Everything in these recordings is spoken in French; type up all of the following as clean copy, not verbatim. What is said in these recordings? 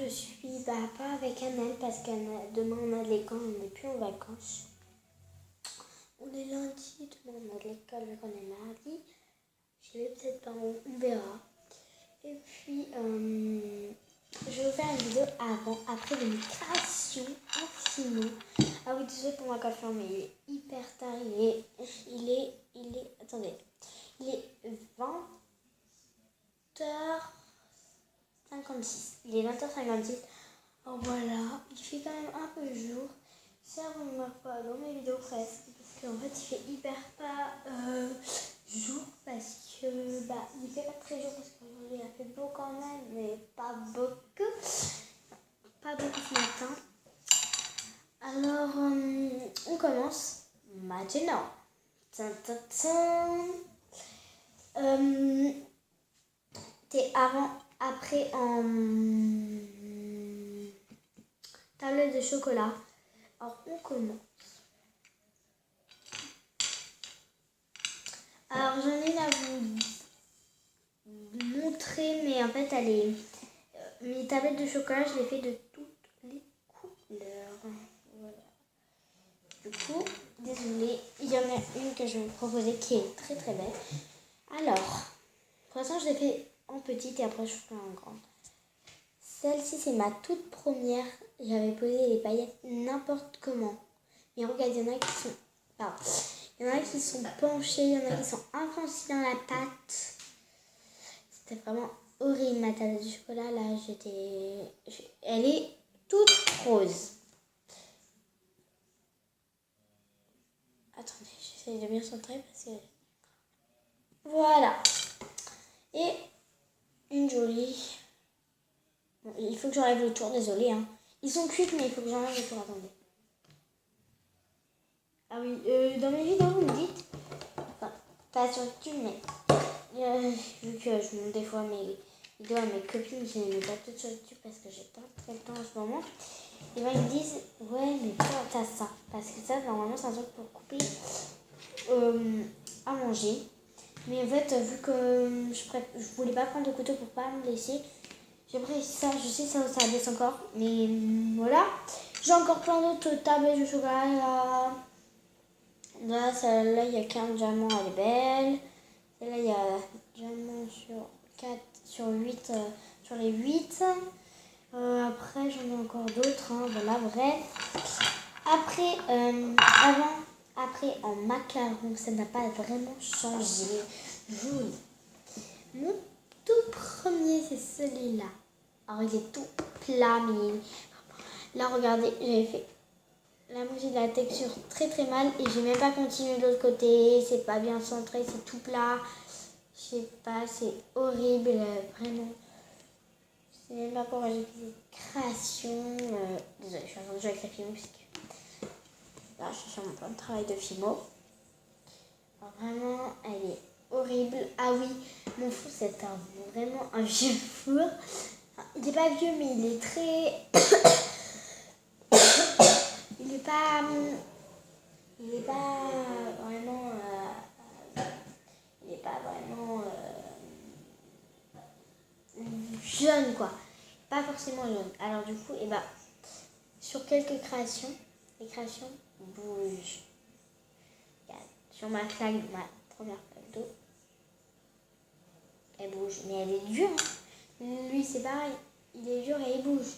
je suis pas avec Annelle parce que demain on a de l'école, on n'est plus en vacances. On est lundi, demain on a de l'école vu qu'on est mardi. Je vais peut-être pas, on verra. Et puis, je vais vous faire une vidéo avant, après de mes créations en fimo. Ah oui, désolé pour ma coiffure, mais il est hyper tard. Attendez, il est 20h56. Il est 20h56. Alors voilà, il fait quand même un peu jour. Ça, on ne remarque pas dans mes vidéos presque. Parce qu'en fait, il fait hyper pas jour. Parce que, il fait pas très jour. Parce qu'aujourd'hui, il a fait beau quand même. Mais pas beaucoup. Pas beaucoup ce matin. Alors, on commence maintenant. T'es avant, après en tablette de chocolat. Alors, on commence. Alors, j'en ai une à vous montrer, mais en fait, elle est... mes tablettes de chocolat, je les fais de toutes les couleurs. Voilà. Du coup, désolée, il y en a une que je vais vous proposer qui est très très belle. Alors, pour l'instant, je l'ai fait en petite et après, je ferai en grande. Celle-ci, c'est ma toute première. J'avais posé les paillettes n'importe comment. Mais regarde, il y en a qui sont... Pardon. Il y en a qui sont penchés, il y en a qui sont enfoncés dans la pâte. C'était vraiment horrible, ma tablette de chocolat. Là, elle est toute rose. Attendez, j'essaie de bien centrer parce que... Voilà. Et une jolie... Bon, il faut que j'enlève le tour, désolé. Hein. Ils sont cuits, mais il faut que j'enlève le tour, attendez. Ah oui, dans mes vidéos, vous me dites... Enfin, pas sur YouTube, mais... vu que je montre des fois mes vidéos à mes copines, je les mets pas toutes sur YouTube parce que j'ai pas très le temps en ce moment. Et ben ils me disent, ouais, mais toi, t'as ça. Parce que ça, normalement, c'est un truc pour couper à manger. Mais en fait, vu que je voulais pas prendre de couteau pour pas me laisser, j'ai pris ça. Je sais ça baisse encore. Mais voilà. J'ai encore plein d'autres tablettes de chocolat. Là, celle-là, il y a qu'un diamant, elle est belle. Celle-là, il y a diamant sur 4, sur 8, sur les 8. Après, j'en ai encore d'autres. Hein, voilà, bref. Après, après, en macaron, ça n'a pas vraiment changé. Joli. Mon tout premier, c'est celui-là. Alors, il est tout plat, mais là, regardez, j'avais fait la moitié de la texture très très mal et j'ai même pas continué de l'autre côté. C'est pas bien centré, c'est tout plat. Je sais pas, c'est horrible, vraiment. Je sais même pas pourquoi j'ai fait cette création. Désolée, je suis en train de jouer avec la fimo parce que là, je suis sur mon plan de travail de fimo. Alors, vraiment, elle est horrible. Ah oui, mon four, c'est vraiment un vieux four. Enfin, il n'est pas vieux, mais il est très... il n'est pas vraiment... il n'est pas vraiment jeune, quoi. Pas forcément jaune. Alors du coup, sur quelques créations, les créations bougent. Regarde, sur ma première flaque d'eau, elle bouge. Mais elle est dure. Hein. Lui, c'est pareil. Il est dur et il bouge.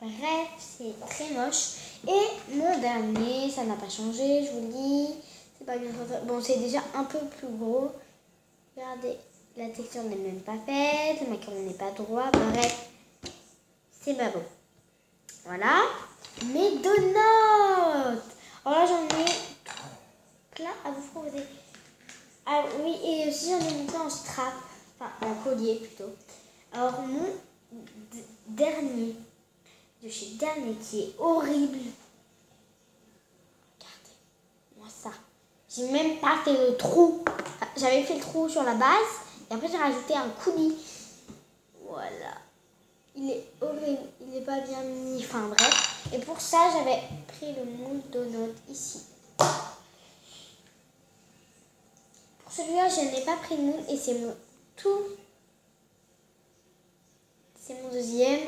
Bref, c'est très moche. Et mon dernier, ça n'a pas changé, je vous le dis. C'est pas bien fait. Bon, c'est déjà un peu plus gros. Regardez, la texture n'est même pas faite. Le macaron n'est pas droit. Bref, c'est pas beau. Voilà. Mes donuts. Alors là, j'en ai plein à vous proposer. Ah oui, et aussi j'en ai mis plein en strap. Enfin, en collier plutôt. Alors, mon dernier, de chez Dernier, qui est horrible. Regardez-moi ça. J'ai même pas fait le trou. J'avais fait le trou sur la base. Et après, j'ai rajouté un coulis. Voilà. Il est horrible, il n'est pas bien mis, enfin bref. Et pour ça, j'avais pris le moule donut ici. Pour celui-là, je n'ai pas pris de moule et c'est mon deuxième.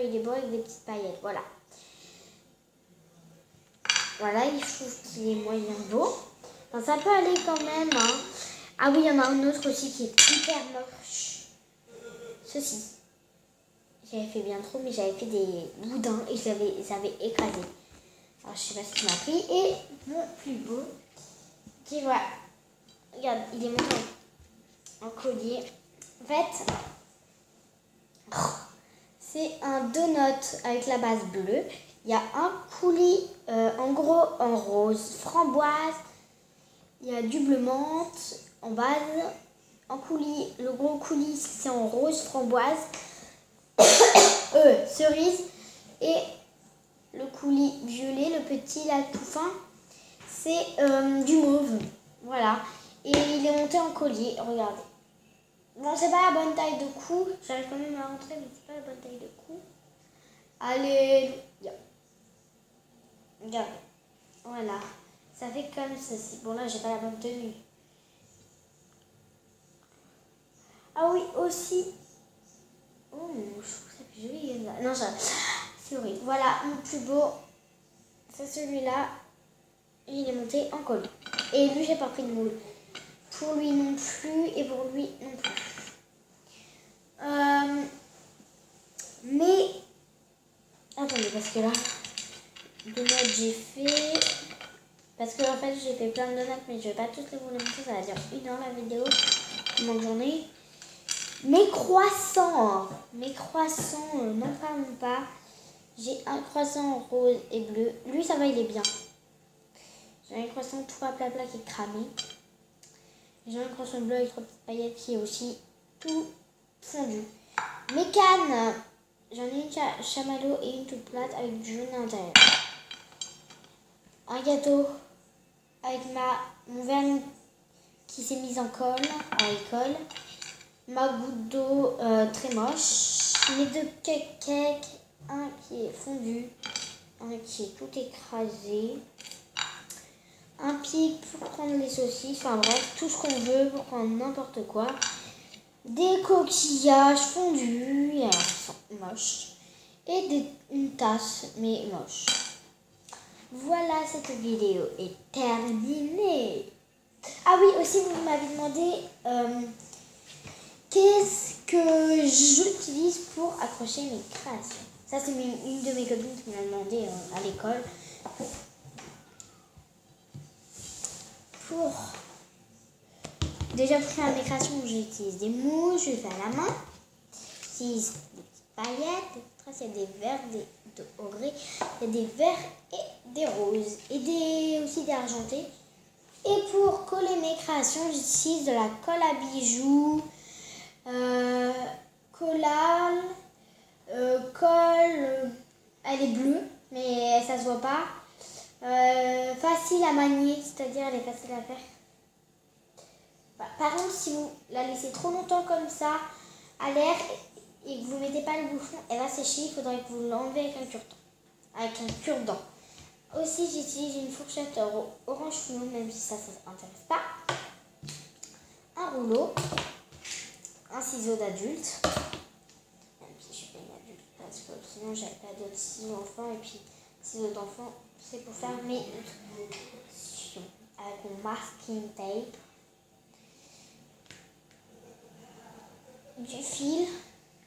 qu'il est beau avec des petites paillettes. Voilà. Voilà, je trouve qu'il est moyen beau. Enfin, ça peut aller quand même. Hein. Ah oui, il y en a un autre aussi qui est hyper moche. Ceci. J'avais fait bien trop, mais j'avais fait des boudins et ça avait écrasé. Alors, je sais pas ce qui m'a pris. Et mon plus beau, qui voilà. Regarde, il est monté en collier. En fait, c'est un donut avec la base bleue. Il y a un coulis, en gros, en rose framboise. Il y a du bleu menthe en base. En coulis, le gros coulis, c'est en rose framboise. Cerise. Et le coulis violet, le petit là tout fin, c'est du mauve. Voilà. Et il est monté en collier. Regardez. Bon, c'est pas la bonne taille de cou. J'arrive quand même à rentrer, mais c'est pas la bonne taille de cou. Alléluia. Regardez. Voilà. Ça fait comme ceci. Bon, là, j'ai pas la bonne tenue. Ah oui, aussi. Oh, je trouve ça plus joli. Non, c'est horrible. Voilà, mon plus beau. C'est celui-là. Il est monté en collier. Et lui, j'ai pas pris de moule. Pour lui non plus. Et pour lui non plus. Mais. Attendez, parce que là. Donuts, j'ai fait. Parce que en fait, j'ai fait plein de donuts, mais je vais pas tous les vous montrer. Ça va dire 1 heure la vidéo. Comment j'en ai. Mes croissants, n'en parlons pas. J'ai un croissant rose et bleu. Lui, ça va, il est bien. J'ai un croissant tout à plat qui est cramé. J'ai un croissant bleu avec 3 petites paillettes qui est aussi tout fondu. Mes cannes, j'en ai une chamallow et une toute plate avec du jaune à l'intérieur. Un gâteau avec mon vernis qui s'est mis en colle à l'école. Ma goutte d'eau très moche. Mes 2 cakes, un qui est fondu, un qui est tout écrasé. Un pic pour prendre les saucisses, enfin bref, tout ce qu'on veut pour prendre n'importe quoi. Des coquillages fondus, et moche. Et une tasse, mais moche. Voilà, cette vidéo est terminée. Ah oui, aussi vous m'avez demandé qu'est-ce que j'utilise pour accrocher mes créations. Ça c'est une de mes copines qui m'a demandé à l'école. Déjà pour faire mes créations, j'utilise des mouches, je fais à la main. J'utilise des petites paillettes, il y a des verts, des dorés, il y a des verts et des roses et aussi des argentés. Et pour coller mes créations, j'utilise de la colle à bijoux, collal, colle, elle est bleue, mais ça se voit pas. Facile à manier, c'est-à-dire elle est facile à faire. Par contre, si vous la laissez trop longtemps comme ça à l'air et que vous ne mettez pas le bouchon, elle va sécher. Il faudrait que vous l'enlevez avec un cure-dent. Aussi, j'utilise une fourchette orange fluo, même si ça ne s'intéresse pas. Un rouleau, un ciseau d'adulte. Même si je suis pas une adulte, parce que sinon j'avais pas d'autres ciseaux d'enfant. Et puis, ciseaux d'enfant, c'est pour faire mes illustrations avec mon masking tape. Du fil,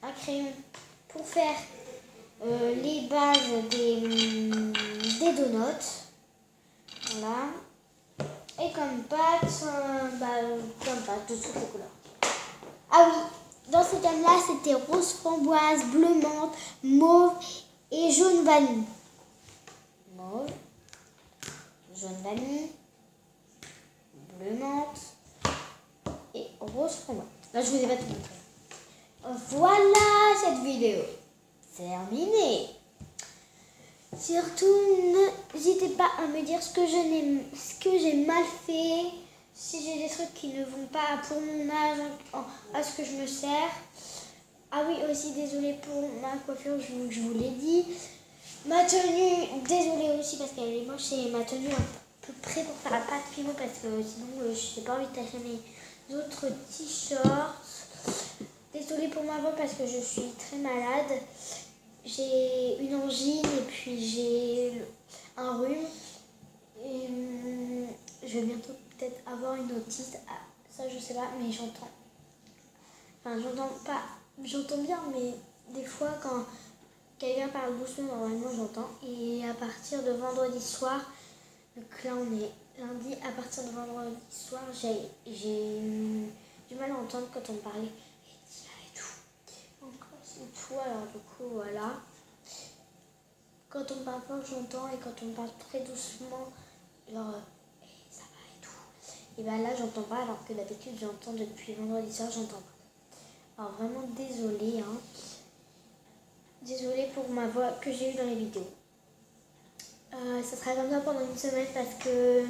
un crayon pour faire les bases des donuts. Voilà. Et comme pâte, de toutes les couleurs. Ah oui, dans cette gamme-là, c'était rose framboise, bleu menthe, mauve et jaune vanille. Mauve, jaune vanille, bleu menthe et rose framboise. Là, je vous ai pas tout montré. Voilà cette vidéo terminée. Surtout, n'hésitez pas à me dire ce que j'ai mal fait, si j'ai des trucs qui ne vont pas pour mon âge, à ce que je me sers. Ah oui, aussi désolée pour ma coiffure, je vous l'ai dit. Ma tenue, désolée aussi parce qu'elle est moche, et ma tenue à peu près pour faire la pâte pivot parce que sinon je n'ai pas envie de tâcher mes autres t-shirts. Désolée pour ma voix parce que je suis très malade. j'ai une angine et puis j'ai un rhume. Et je vais bientôt peut-être avoir une otite. Ah, ça, je sais pas, mais j'entends. Enfin, j'entends pas. J'entends bien, mais des fois, quand quelqu'un parle doucement, normalement, j'entends. Et à partir de vendredi soir, donc là, on est lundi, à partir de vendredi soir, j'ai du mal à entendre quand on parlait et tout. Encore c'est tout, alors du coup, voilà. Quand on parle fort, j'entends, et quand on parle très doucement, genre, ça va et tout. Et ben là, j'entends pas, alors que d'habitude, j'entends depuis vendredi soir, j'entends pas. Alors vraiment, désolée, hein. Désolée pour ma voix que j'ai eue dans les vidéos. Ça sera comme ça pendant une semaine parce que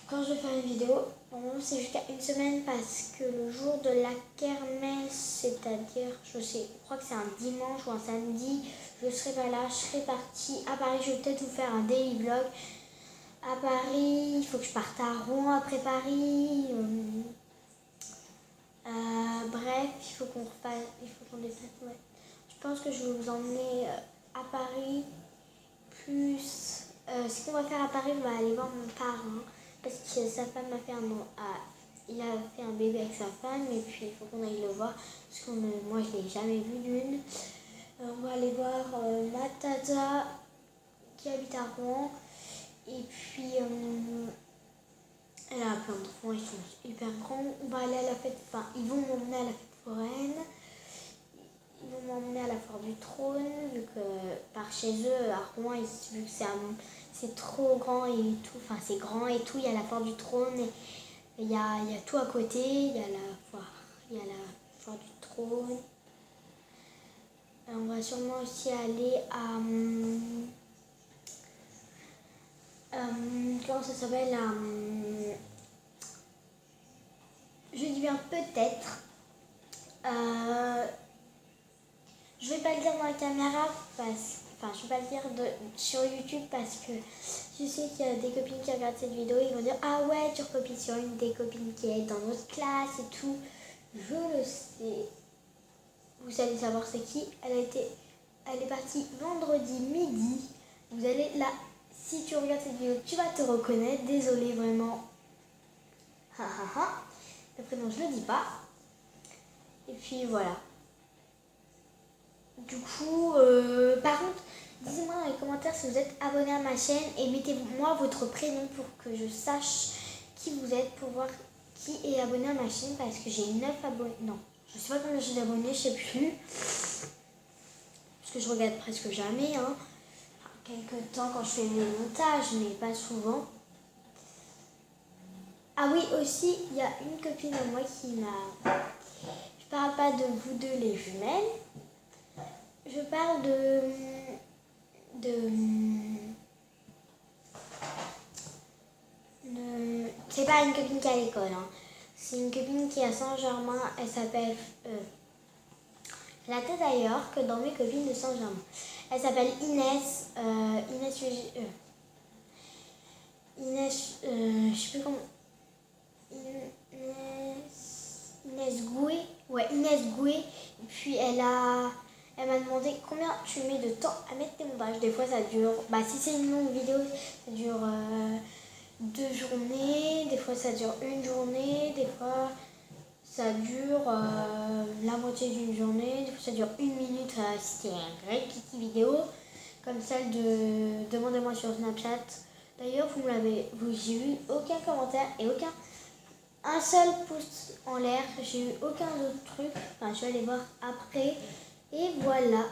quand je vais faire une vidéo, normalement c'est jusqu'à une semaine parce que le jour de la kermesse, c'est-à-dire, je crois que c'est un dimanche ou un samedi, je serai pas là, je serai partie à Paris. Je vais peut-être vous faire un daily vlog à Paris. Il faut que je parte à Rouen après Paris. Bref, il faut qu'on déplace. Ouais. Je pense que je vais vous emmener à Paris. Plus, ce qu'on va faire à Paris, on va aller voir mon parrain parce que sa femme a fait il a fait un bébé avec sa femme et puis il faut qu'on aille le voir parce que moi je l'ai jamais vu d'une. On va aller voir ma tata qui habite à Rouen et puis elle a plein d'enfants, ils sont hyper grands. On va aller à la fête, enfin ils vont m'emmener à la fête foraine. Ils vont m'emmener à la Foire du Trône, vu que par chez eux, à Rouen, vu que c'est trop grand et tout, enfin c'est grand et tout, il y a la Foire du Trône, et il y a tout à côté, il y a la foire du Trône. On va sûrement aussi aller à... comment ça s'appelle, je dis bien peut-être. Je vais pas le dire dans la caméra je vais pas le dire sur YouTube parce que je sais qu'il y a des copines qui regardent cette vidéo, ils vont dire ah ouais, tu recopies sur une des copines qui est dans notre classe et tout. Je le sais. Vous allez savoir c'est qui. Elle est partie vendredi midi. Vous allez là, si tu regardes cette vidéo, tu vas te reconnaître. Désolée vraiment. Ha ha ha. Le prénom je le dis pas. Et puis voilà. Du coup, par contre, dites-moi dans les commentaires si vous êtes abonné à ma chaîne et mettez-moi votre prénom pour que je sache qui vous êtes, pour voir qui est abonné à ma chaîne parce que j'ai 9 abonnés. Non, je sais pas combien j'ai d'abonnés, je sais plus. Parce que je regarde presque jamais, hein. Enfin, quelques temps quand je fais mes montages, mais pas souvent. Ah oui, aussi, il y a une copine à moi qui m'a... Je parle pas de vous deux les jumelles. Je parle c'est pas une copine qui est à l'école, hein. C'est une copine qui est à Saint-Germain. Elle s'appelle... la tête ailleurs que dans mes copines de Saint-Germain. Elle s'appelle Inès. Je sais plus comment... Inès Goué. Ouais, Inès Goué. Et puis elle m'a demandé combien tu mets de temps à mettre tes montages. Des fois ça dure, si c'est une longue vidéo, ça dure 2 journées, des fois ça dure 1 journée, des fois ça dure la moitié d'une journée, des fois ça dure 1 minute. C'était une vraie petite vidéo, comme celle de Demandez-moi sur Snapchat. D'ailleurs, j'ai eu aucun commentaire et un seul pouce en l'air. J'ai eu aucun autre truc. Enfin, je vais aller voir après. Et voilà.